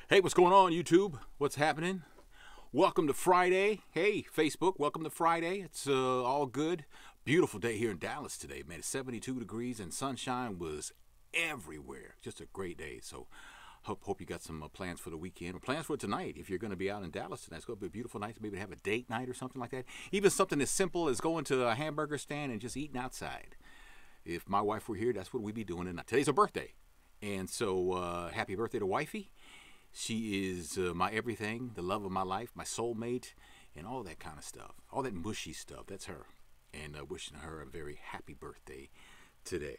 Hey, what's going on, YouTube? What's happening? Welcome to Friday. Hey, Facebook, welcome to Friday. It's all good. Beautiful day here in Dallas today, man. It's 72 degrees and sunshine was everywhere. Just a great day. So, hope you got some plans for the weekend or plans for tonight. If you're going to be out in Dallas tonight, it's going to be a beautiful night to maybe have a date night or something like that. Even something as simple as going to a hamburger stand and just eating outside. If my wife were here, that's what we'd be doing tonight. Today's her birthday. And so, happy birthday to wifey. She is my everything, the love of my life, my soulmate, and all that kind of stuff. All that mushy stuff, that's her. And wishing her a very happy birthday today.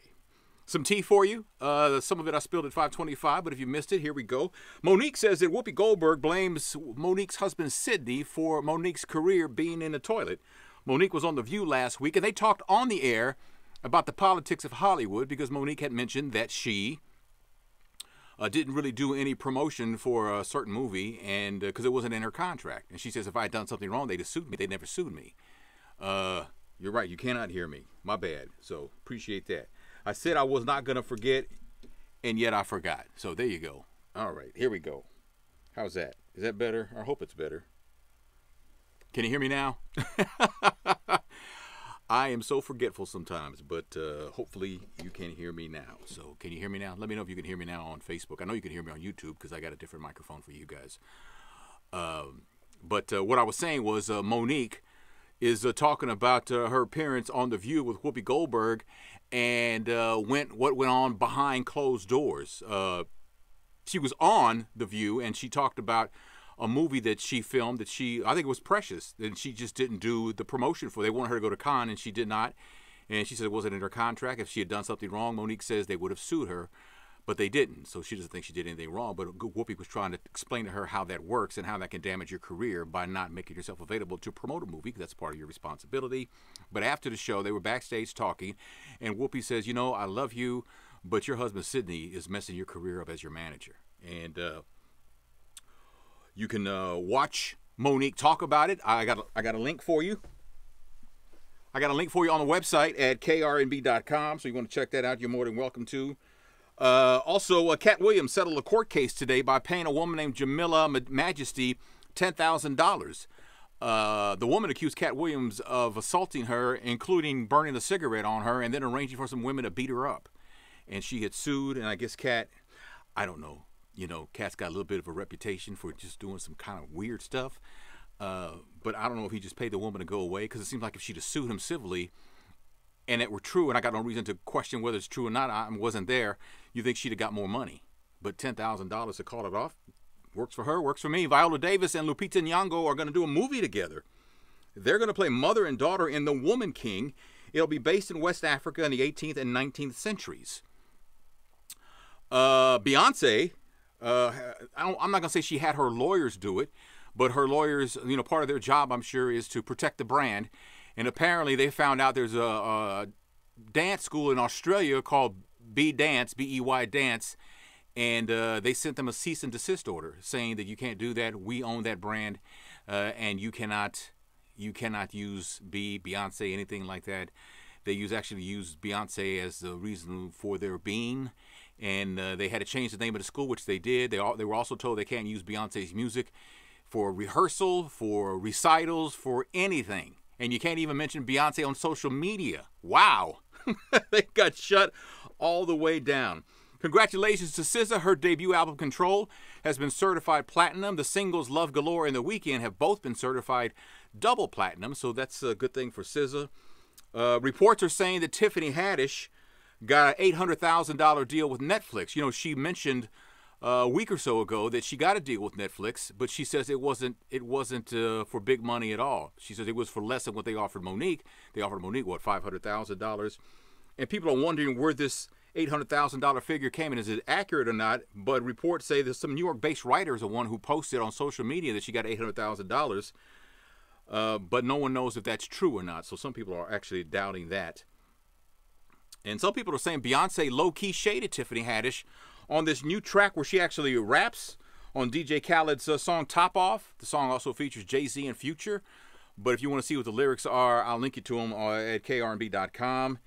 Some tea for you. Some of it I spilled at 5:25, but if you missed it, here we go. Monique says that Whoopi Goldberg blames Monique's husband, Sidney, for Monique's career being in the toilet. Monique was on The View last week, and they talked on the air about the politics of Hollywood because Monique had mentioned that she didn't really do any promotion for a certain movie, and because it wasn't in her contract. And she says if I had done something wrong, they'd have sued me. They never sued me. You're right. You cannot hear me. My bad. So appreciate that. I said I was not going to forget, and yet I forgot. So there you go. All right. Here we go. How's that? Is that better? I hope it's better. Can you hear me now? I am so forgetful sometimes, but hopefully you can hear me now. So can you hear me now? Let me know if you can hear me now on Facebook. I know you can hear me on YouTube because I got a different microphone for you guys. But what I was saying was Monique is talking about her appearance on The View with Whoopi Goldberg and what went on behind closed doors. She was on The View and she talked about a movie that she filmed that I think it was Precious, and she just didn't do the promotion for. They wanted her to go to Cannes, and she did not. And she said it wasn't in her contract. If she had done something wrong, Monique says they would have sued her, but they didn't. So she doesn't think she did anything wrong. But Whoopi was trying to explain to her how that works and how that can damage your career by not making yourself available to promote a movie, because that's part of your responsibility. But after the show, they were backstage talking, and Whoopi says, you know, I love you, but your husband, Sidney, is messing your career up as your manager. And you can watch Monique talk about it. I got a link for you. I got a link for you on the website at krnb.com, so you want to check that out. You're more than welcome to. Also, Cat Williams settled a court case today by paying a woman named Jamila Majesty $10,000. The woman accused Cat Williams of assaulting her, including burning a cigarette on her, and then arranging for some women to beat her up. And she had sued, and I guess Cat, I don't know. You know, Cat's got a little bit of a reputation for just doing some kind of weird stuff. But I don't know if he just paid the woman to go away, because it seems like if she'd have sued him civilly and it were true, and I got no reason to question whether it's true or not, I wasn't there, you think she'd have got more money. But $10,000 to call it off works for her, works for me. Viola Davis and Lupita Nyong'o are going to do a movie together. They're going to play mother and daughter in The Woman King. It'll be based in West Africa in the 18th and 19th centuries. Beyonce... I'm not going to say she had her lawyers do it, but her lawyers, you know, part of their job, I'm sure, is to protect the brand. And apparently they found out there's a dance school in Australia called B-Dance, B-E-Y Dance, and they sent them a cease and desist order saying that you can't do that. We own that brand, and you cannot use Beyonce, anything like that. They actually used Beyonce as the reason for their being. And they had to change the name of the school, which they did. They were also told they can't use Beyonce's music for rehearsal, for recitals, for anything. And you can't even mention Beyonce on social media. Wow. They got shut all the way down. Congratulations to SZA. Her debut album, Control, has been certified platinum. The singles Love Galore and The Weekend have both been certified double platinum. So that's a good thing for SZA. Reports are saying that Tiffany Haddish got an $800,000 deal with Netflix. You know, she mentioned a week or so ago that she got a deal with Netflix, but she says it wasn't for big money at all. She says it was for less than what they offered Monique. They offered Monique, what, $500,000? And people are wondering where this $800,000 figure came in. Is it accurate or not? But reports say that some New York-based writers are one who posted on social media that she got $800,000, but no one knows if that's true or not. So some people are actually doubting that. And some people are saying Beyonce low-key shaded Tiffany Haddish on this new track where she actually raps on DJ Khaled's song Top Off. The song also features Jay-Z and Future. But if you want to see what the lyrics are, I'll link you to them at krnb.com.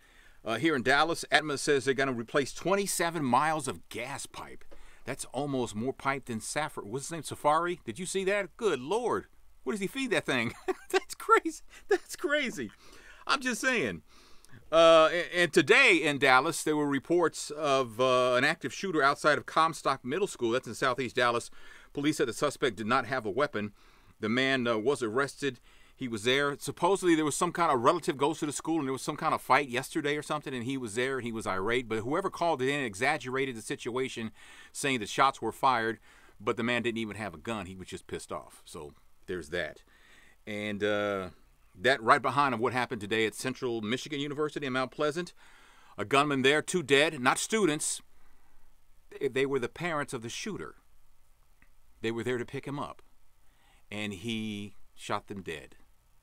Here in Dallas, Atma says they're going to replace 27 miles of gas pipe. That's almost more pipe than Safford. What's his name? Safari? Did you see that? Good Lord. What does he feed that thing? That's crazy. That's crazy. I'm just saying. And today in Dallas, there were reports of an active shooter outside of Comstock Middle School. That's in southeast Dallas. Police said the suspect did not have a weapon. The man was arrested. He was there. Supposedly there was some kind of relative goes to the school, and there was some kind of fight yesterday or something, and he was there, and he was irate. But whoever called it in exaggerated the situation, saying that shots were fired, but the man didn't even have a gun. He was just pissed off. So there's that. And that right behind of what happened today at Central Michigan University in Mount Pleasant. A gunman there, 2 dead, not students. They were the parents of the shooter. They were there to pick him up. And he shot them dead.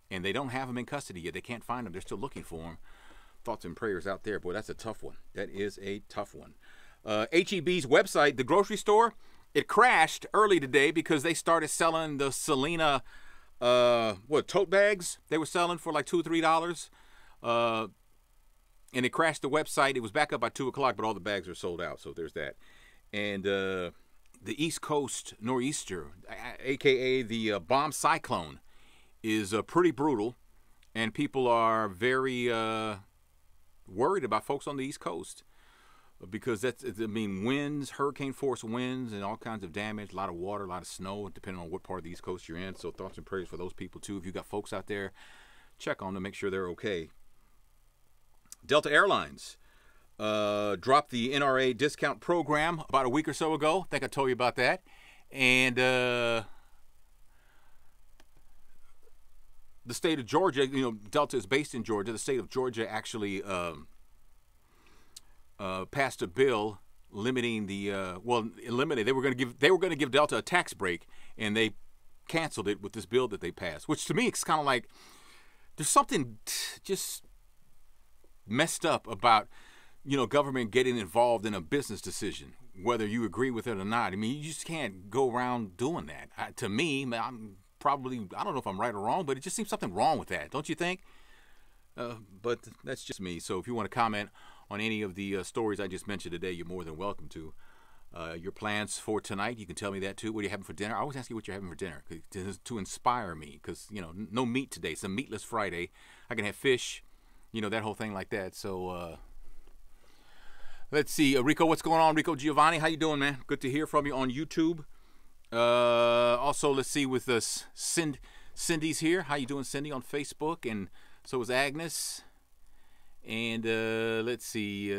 And they don't have him in custody yet. They can't find him. They're still looking for him. Thoughts and prayers out there. Boy, that's a tough one. That is a tough one. HEB's website, the grocery store, it crashed early today because they started selling the Selena tote bags they were selling for like $2 or $3, and it crashed the website. It was back up by 2 o'clock, but all the bags are sold out, so there's that. And the East Coast nor'easter, aka the bomb cyclone, is pretty brutal, and people are very worried about folks on the East Coast, because winds, hurricane force winds, and all kinds of damage, a lot of water, a lot of snow, depending on what part of the East Coast you're in. So thoughts and prayers for those people too. If you got folks out there, check on them, make sure they're okay. Delta Airlines dropped the NRA discount program about a week or so ago. I think I told you about that. And the state of Georgia, Delta is based in Georgia. The state of Georgia actually passed a bill limiting the they were going to give Delta a tax break, and they canceled it with this bill that they passed. Which to me, it's kind of like there's something just messed up about government getting involved in a business decision, whether you agree with it or not. I mean, you just can't go around doing that. To me, I don't know if I'm right or wrong, but it just seems something wrong with that, don't you think? But that's just me. So if you want to comment on any of the stories I just mentioned today, you're more than welcome to. Your plans for tonight, you can tell me that too. What are you having for dinner? I always ask you what you're having for dinner to inspire me, because no meat today. It's a meatless Friday. I can have fish, that whole thing like that. So let's see, Rico, what's going on? Rico Giovanni, how you doing, man? Good to hear from you on YouTube. Also, let's see, with us, Cindy's here. How you doing, Cindy, on Facebook? And so is Agnes. And let's see, is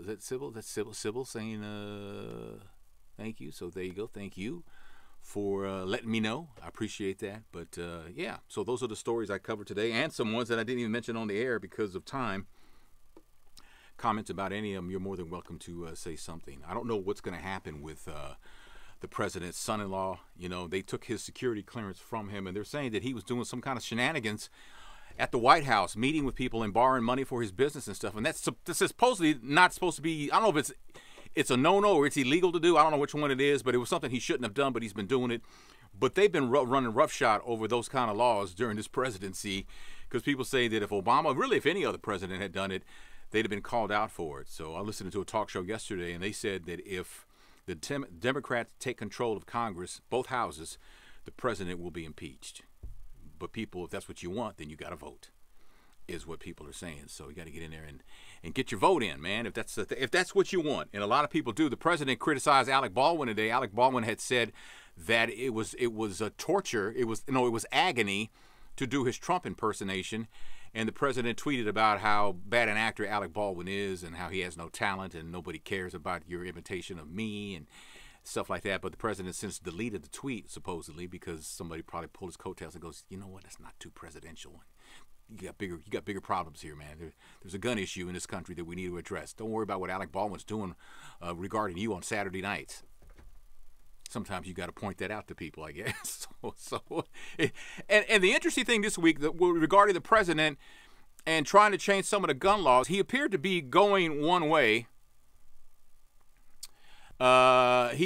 that Sybil? That's Sybil saying thank you. So there you go. Thank you for letting me know. I appreciate that. But yeah, so those are the stories I covered today, and some ones that I didn't even mention on the air because of time. Comments about any of them, you're more than welcome to say something. I don't know what's going to happen with the president's son-in-law. They took his security clearance from him, and they're saying that he was doing some kind of shenanigans at the White House, meeting with people and borrowing money for his business and stuff. And this is supposedly not supposed to be, I don't know if it's a no-no or it's illegal to do. I don't know which one it is, but it was something he shouldn't have done, but he's been doing it. But they've been running roughshod over those kind of laws during this presidency, because people say that if Obama, really if any other president had done it, they'd have been called out for it. So I listened to a talk show yesterday, and they said that if the Democrats take control of Congress, both houses, the president will be impeached. But people, if that's what you want, then you got to vote, is what people are saying. So you got to get in there and get your vote in, man, if that's what you want. And a lot of people do. The president criticized Alec Baldwin today. Alec Baldwin had said that it was a torture. It was agony to do his Trump impersonation. And the president tweeted about how bad an actor Alec Baldwin is, and how he has no talent and nobody cares about your imitation of me and stuff like that. But the president since deleted the tweet, supposedly, because somebody probably pulled his coattails and goes, you know what, that's not too presidential. You got bigger problems here, man. There's a gun issue in this country that we need to address. Don't worry about what Alec Baldwin's doing regarding you on Saturday nights. Sometimes you got to point that out to people, I guess. And the interesting thing this week regarding the president and trying to change some of the gun laws, he appeared to be going one way. With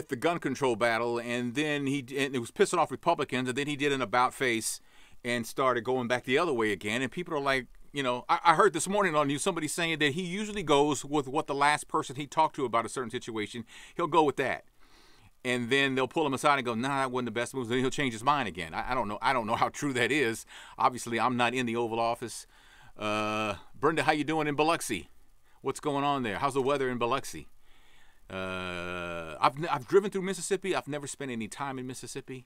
the gun control battle, and then it was pissing off Republicans, and then he did an about face and started going back the other way again. And people are like, you know, I heard this morning on you somebody saying that he usually goes with what the last person he talked to about a certain situation. He'll go with that. And then they'll pull him aside and go, nah, that wasn't the best move. Then he'll change his mind again. I don't know. I don't know how true that is. Obviously, I'm not in the Oval Office. Brenda, how you doing in Biloxi? What's going on there? How's the weather in Biloxi? I've driven through Mississippi. I've never spent any time in Mississippi,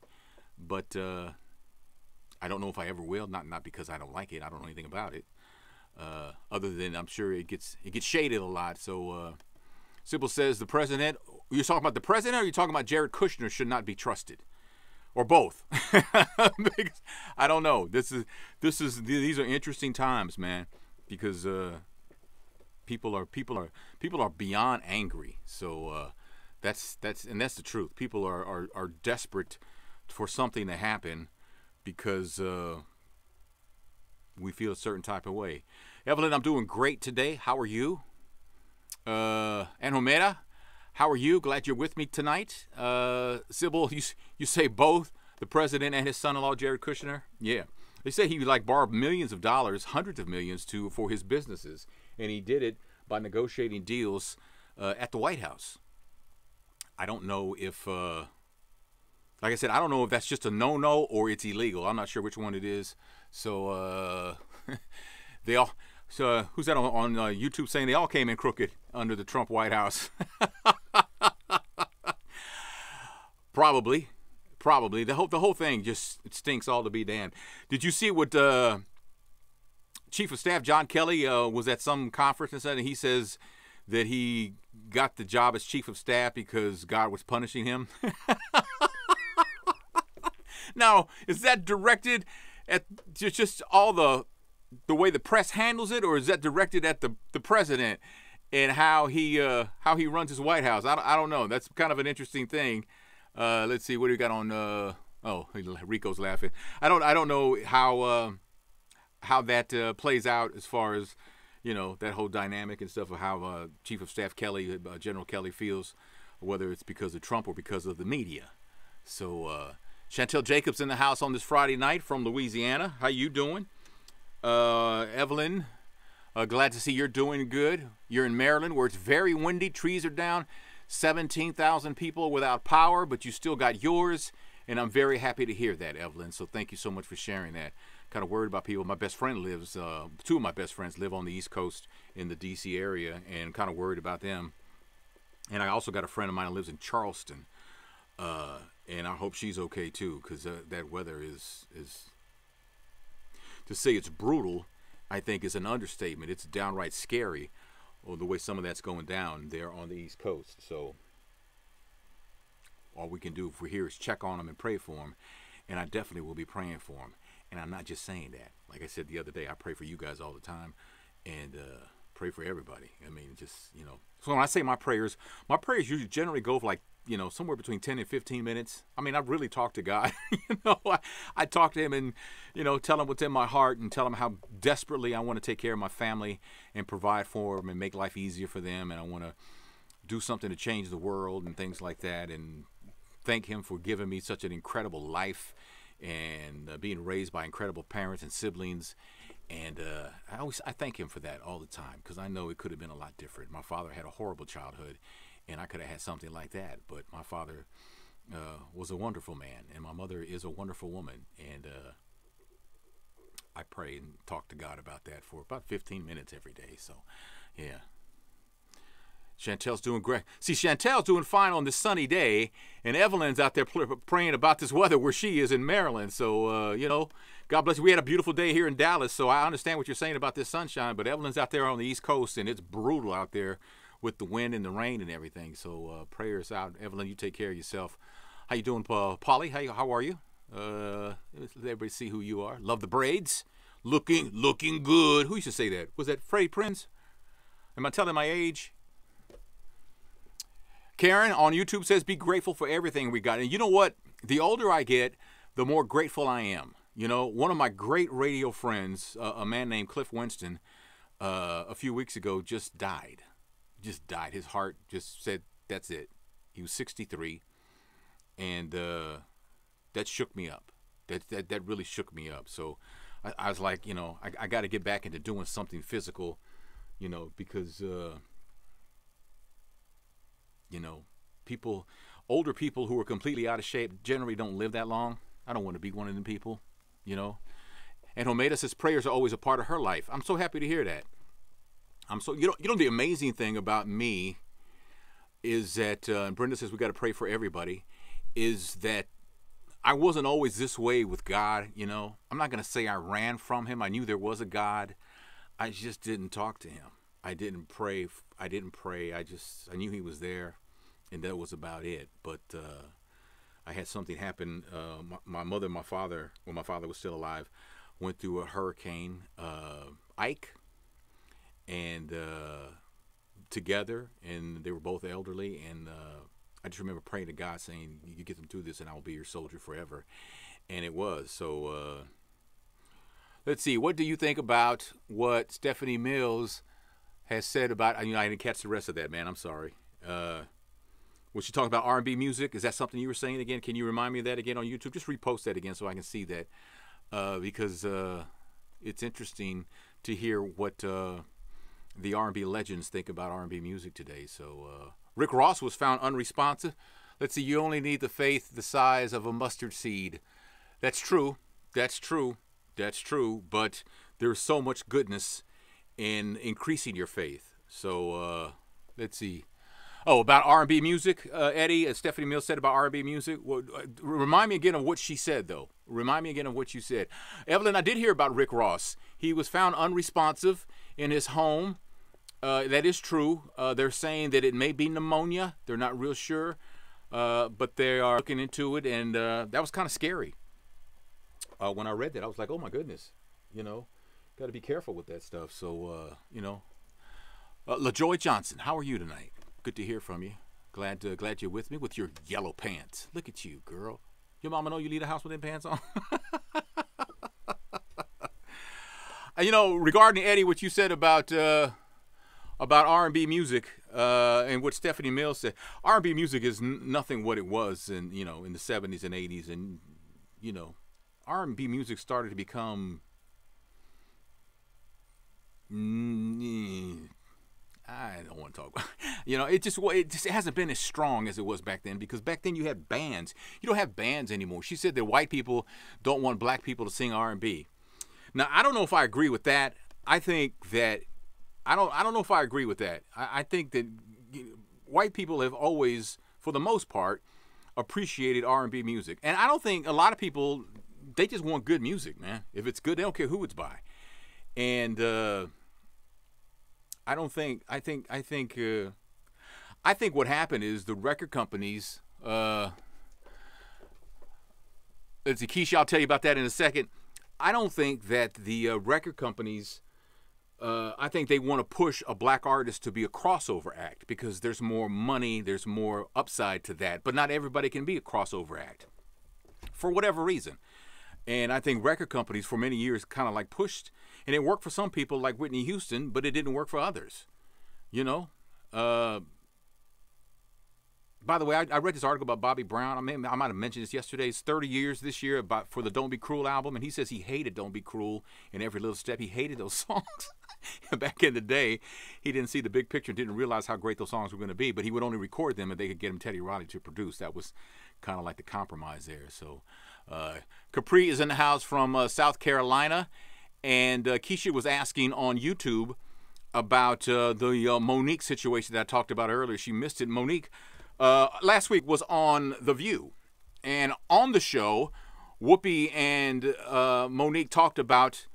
but I don't know if I ever will. Not because I don't like it. I don't know anything about it. Other than I'm sure it gets shaded a lot. So Sybil says the president. You're talking about the president, or are you talking about Jared Kushner should not be trusted, or both? Because I don't know. These are interesting times, man, because people are beyond angry. So that's the truth. People are desperate for something to happen because we feel a certain type of way. Evelyn, I'm doing great today. How are you? And Homera, how are you? Glad you're with me tonight. Sybil, you say both the president and his son-in-law Jared Kushner? Yeah. They say he borrowed millions of dollars, hundreds of millions for his businesses, and he did it by negotiating deals at the White House. I don't know if, like I said, I don't know if that's just a no-no or it's illegal. I'm not sure which one it is. So who's that on YouTube saying they all came in crooked under the Trump White House? Probably. The whole thing just stinks all to be damned. Did you see what Chief of Staff John Kelly was at some conference and said, and he says that he got the job as Chief of Staff because God was punishing him? Now, is that directed at just all the way the press handles it, or is that directed at the president and how he runs his White House? I don't know. That's kind of an interesting thing. Let's see, what do we got on? Oh, Rico's laughing. I don't know how that plays out as far as, you know, that whole dynamic and stuff of how Chief of Staff Kelly, General Kelly feels, whether it's because of Trump or because of the media. So Chantel Jacobs in the house on this Friday night from Louisiana. How you doing? Evelyn, glad to see you're doing good. You're in Maryland where it's very windy. Trees are down. 17,000 people without power, but you still got yours. And I'm very happy to hear that, Evelyn. So thank you so much for sharing that. Kind of worried about people. My best friend lives, two of my best friends live on the East Coast in the D.C. area, and kind of worried about them. And I also got a friend of mine who lives in Charleston. And I hope she's okay too, because that weather is to say it's brutal, I think is an understatement. It's downright scary, or the way some of that's going down there on the East Coast. So all we can do if we're here is check on them and pray for them. And I definitely will be praying for them. And I'm not just saying that. Like I said the other day, I pray for you guys all the time, and pray for everybody. I mean, just, you know. So when I say my prayers usually generally go for somewhere between 10 and 15 minutes. I mean, I really talk to God. I talk to him and, tell him what's in my heart and tell him how desperately I want to take care of my family and provide for them and make life easier for them. And I want to do something to change the world and things like that. And thank him for giving me such an incredible life and being raised by incredible parents and siblings. And I thank him for that all the time, because I know it could have been a lot different. My father had a horrible childhood, and I could have had something like that. But my father was a wonderful man, and my mother is a wonderful woman. And I pray and talk to God about that for about 15 minutes every day. So, yeah. Chantel's doing great. See, Chantel's doing fine on this sunny day, and Evelyn's out there praying about this weather where she is in Maryland. So, God bless you. We had a beautiful day here in Dallas, so I understand what you're saying about this sunshine, but Evelyn's out there on the East Coast, and it's brutal out there with the wind and the rain and everything. So prayers out. Evelyn, you take care of yourself. How you doing, Polly? How are you? Let everybody see who you are. Love the braids. Looking good. Who used to say that? Was that Freddie Prinze? Am I telling my age? Karen on YouTube says, be grateful for everything we got. And you know what? The older I get, the more grateful I am. One of my great radio friends, a man named Cliff Winston, a few weeks ago just died. His heart just said, that's it. He was 63. And that shook me up. That really shook me up. So I was like, I got to get back into doing something physical, because people, older people who are completely out of shape generally don't live that long. I don't want to be one of them people, And Homeda says prayers are always a part of her life. I'm so happy to hear that. The amazing thing about me is that, and Brenda says we got to pray for everybody, is that I wasn't always this way with God, I'm not going to say I ran from him. I knew there was a God. I just didn't talk to him. I didn't pray. I knew he was there, and that was about it. But I had something happen. My mother and my father, when my father was still alive, went through a hurricane, Ike, and together, and they were both elderly, and I just remember praying to God saying, you get them through this and I will be your soldier forever. And it was. So let's see, what do you think about what Stephanie Mills has said about, I didn't catch the rest of that, man, I'm sorry. Was she talking about R&B music? Is that something you were saying again? Can you remind me of that again on YouTube? Just repost that again so I can see that, because it's interesting to hear what the R&B legends think about R&B music today. So Rick Ross was found unresponsive. Let's see, you only need the faith the size of a mustard seed. That's true. That's true. That's true. But there's so much goodness in increasing your faith. So let's see. Oh, about R&B music, Eddie, as Stephanie Mills said about R&B music. Well, remind me again of what she said, though. Remind me again of what you said. Evelyn, I did hear about Rick Ross. He was found unresponsive in his home. That is true. They're saying that it may be pneumonia. They're not real sure, but they are looking into it, and that was kind of scary. When I read that, I was like, oh, my goodness. Got to be careful with that stuff. So, LaJoy Johnson, how are you tonight? Good to hear from you. Glad you're with me with your yellow pants. Look at you, girl. Your mama know you leave the house with them pants on? Regarding Eddie, what you said about R&B music and what Stephanie Mills said, R&B music is nothing what it was in the 70s and 80s, and R&B music started to become I don't want to talk about it just hasn't been as strong as it was back then, because back then you had bands. You don't have bands anymore. She said that white people don't want black people to sing R&B. Now, I don't know if I agree with that. I think that I don't know if I agree with that. I think that white people have always, for the most part, appreciated R&B music. And I don't think a lot of people, they just want good music, man. If it's good, they don't care who it's by. And I think what happened is the record companies, let's see, Keisha, I'll tell you about that in a second. I don't think that the record companies, I think they want to push a black artist to be a crossover act because there's more money, there's more upside to that. But not everybody can be a crossover act for whatever reason. And I think record companies for many years kind of like pushed, and it worked for some people like Whitney Houston, but it didn't work for others. By the way, I read this article about Bobby Brown. I might have mentioned this yesterday. It's 30 years this year for the Don't Be Cruel album, and he says he hated Don't Be Cruel in every little step. He hated those songs. Back in the day, he didn't see the big picture, didn't realize how great those songs were going to be, but he would only record them if they could get him Teddy Riley to produce. That was kind of like the compromise there. So Capri is in the house from South Carolina, and Keisha was asking on YouTube about the Monique situation that I talked about earlier. She missed it. Monique last week was on The View, and on the show, Whoopi and Monique talked about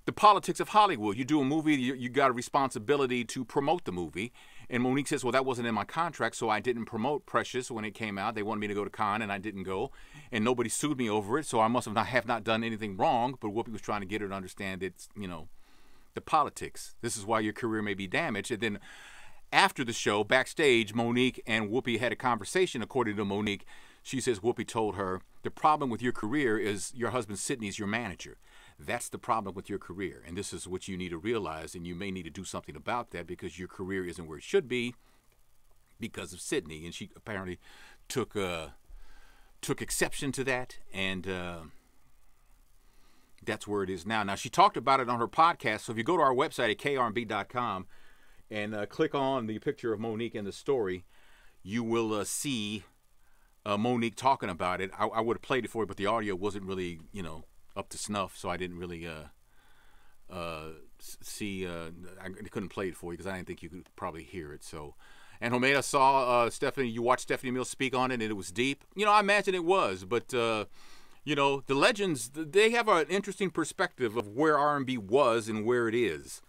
the politics of Hollywood. You do a movie, you got a responsibility to promote the movie. And Monique says, well, that wasn't in my contract, so I didn't promote Precious when it came out. They wanted me to go to Cannes, and I didn't go. And nobody sued me over it, so I must have not done anything wrong. But Whoopi was trying to get her to understand it's, the politics. This is why your career may be damaged. And then after the show, backstage, Monique and Whoopi had a conversation. According to Monique, she says Whoopi told her, the problem with your career is your husband Sidney is your manager. That's the problem with your career, and this is what you need to realize, and you may need to do something about that because your career isn't where it should be because of Sidney. And she apparently took exception to that, and that's where it is now. Now, she talked about it on her podcast. So if you go to our website at krnb.com and click on the picture of Monique in the story, you will see Monique talking about it. I would have played it for you, but the audio wasn't really, you know, up to snuff, so I didn't really see. I couldn't play it for you because I didn't think you could probably hear it. So, and Homeda saw Stephanie. You watched Stephanie Mills speak on it, and it was deep. You know, I imagine it was, but you know, the legends, they have an interesting perspective of where R&B was and where it is,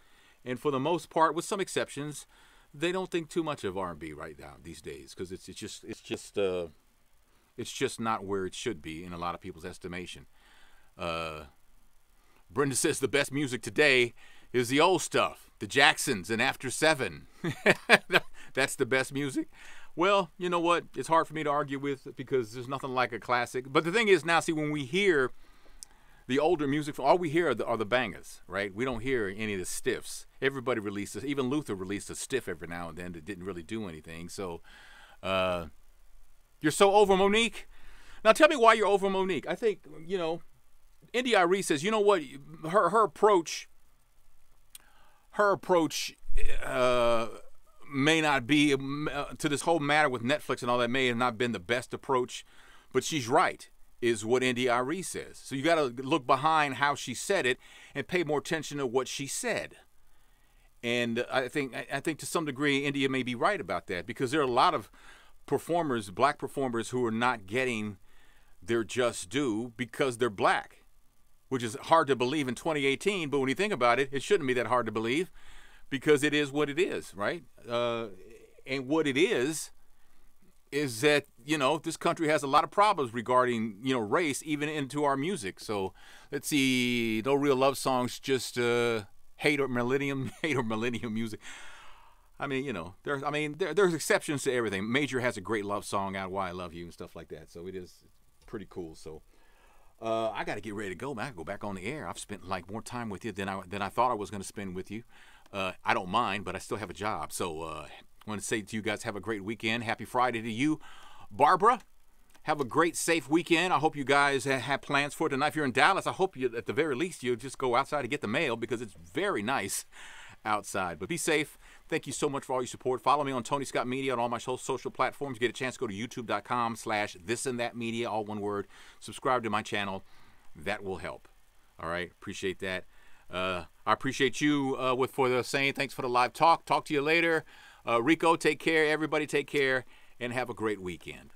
and for the most part, with some exceptions, they don't think too much of R&B right now these days because it's just not where it should be in a lot of people's estimation. Brenda says the best music today is the old stuff, the Jacksons and After 7. That's the best music. Well, you know what? It's hard for me to argue with because there's nothing like a classic. But the thing is now, see, when we hear the older music, all we hear are the bangers, right? We don't hear any of the stiffs. Everybody releases, even Luther released a stiff every now and then that didn't really do anything. So, you're so over Monique? Now tell me why you're over Monique. I think, you know, India Arie says, you know what, her approach may not be, to this whole matter with Netflix and all that, may have not been the best approach, but she's right, is what India Arie says. So you got to look behind how she said it and pay more attention to what she said. And I think to some degree India may be right about that, because there are a lot of performers, black performers, who are not getting their just due because they're black, which is hard to believe in 2018. But when you think about it, it shouldn't be that hard to believe, because it is what it is, right? And what it is that, you know, this country has a lot of problems regarding, you know, race, even into our music. So let's see, No Real Love Songs, just hate or millennium music. I mean, you know, there's exceptions to everything. Major has a great love song out, Why I Love You, and stuff like that. So it is pretty cool. So I got to get ready to go, man. I got to go back on the air. I've spent like more time with you than I thought I was going to spend with you. I don't mind, but I still have a job. So I want to say to you guys, have a great weekend. Happy Friday to you. Barbara, have a great, safe weekend. I hope you guys have plans for it tonight. If you're in Dallas, I hope you, at the very least, you'll just go outside and get the mail, because it's very nice outside. But be safe. Thank you so much for all your support. Follow me on Tony Scott Media on all my social platforms. Get a chance to go to youtube.com/thisandthatmedia, all one word. Subscribe to my channel. That will help. All right. Appreciate that. I appreciate you for the saying thanks for the live talk. Talk to you later. Rico, take care. Everybody take care, and have a great weekend.